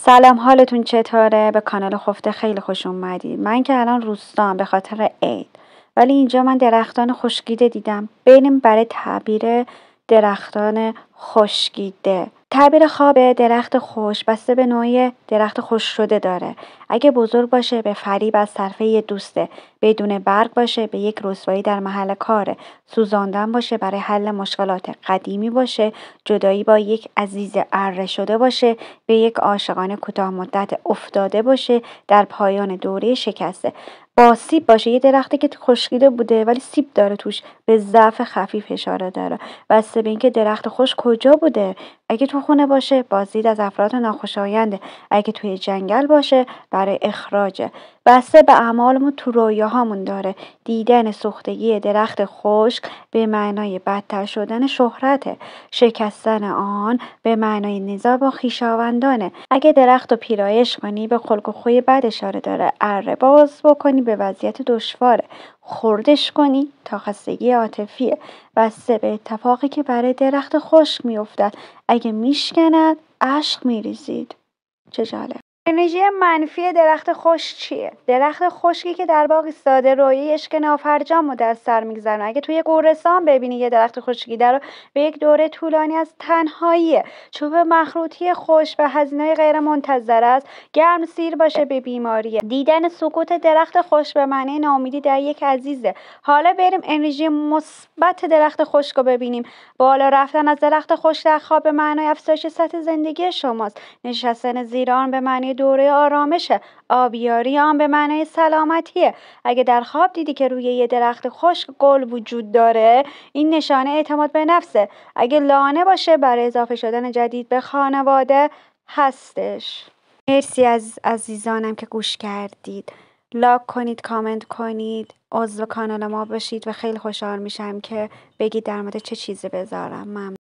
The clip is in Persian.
سلام، حالتون چطوره؟ به کانال خفته خیلی خوش اومدید. من که الان روستام به خاطر عید، ولی اینجا من درختان خشکیده دیدم. بریم برای تعبیر درختان خشکیده. تعبیر خواب درخت خشک بسته به نوعی درخت خشک شده داره. اگه بزرگ باشه به فریب از طرف یه دوسته، بدون برگ باشه به یک رسوایی در محل کاره، سوزاندن باشه برای حل مشکلات، قدیمی باشه جدایی با یک عزیز اره شده باشه، به یک عاشقانه کوتاه مدت افتاده باشه در پایان دوره شکسته. با سیب باشه، یه درختی که خشکیده بوده ولی سیب داره توش، به ضعف خفیف اشاره داره. بسته به اینکه درخت خشک کجا بوده. اگه تو خونه باشه بازدید از افراد ناخوشاینده، اگه توی جنگل باشه برای اخراجه. بسته به اعمالمون تو رویاهامون داره. دیدن سوختگی درخت خشک به معنای بدتر شدن شهرته، شکستن آن به معنای نزاع با خویشاوندانه. اگه درخت رو پیرایش کنی به خلق و خوی بد اشاره داره. اره باز بکنی به وضعیت دشواره. خردش کنی تا خستگی عاطفیه. بسته به اتفاقی که برای درخت خشک میافتد. اگه میشکند اشک میریزید. چه جالب. انرژی منفی درخت خشک چیه؟ درخت خشکی که در باغ ایستاده رویه اشک نافرجام رو در سر میگذرونه. اگه توی گورستان ببینی یه درخت خشکیده رو، به یک دوره طولانی از تنهاییه. چوب مخروطی خشک و هزینه‌های غیر منتظره است. گرم سیر باشه به بیماریه. دیدن سکوت درخت خشک به معنی ناامیدی در یک عزیزه. حالا بریم انرژی مثبت درخت خشک رو ببینیم. بالا رفتن از درخت خشک در خواب به معنای افزایش سطح زندگی شماست. نشستن زیر آن به معنی دوره آرامشه. آبیاری آن به معنای سلامتیه. اگه در خواب دیدی که روی یه درخت خشک گل وجود داره، این نشانه اعتماد به نفسه. اگه لانه باشه برای اضافه شدن جدید به خانواده هستش. مرسی از عزیزانم که گوش کردید. لایک کنید، کامنت کنید، عضو کانال ما باشید و خیلی خوشحال میشم که بگید در مورد چه چیزی بذارم. ممنون.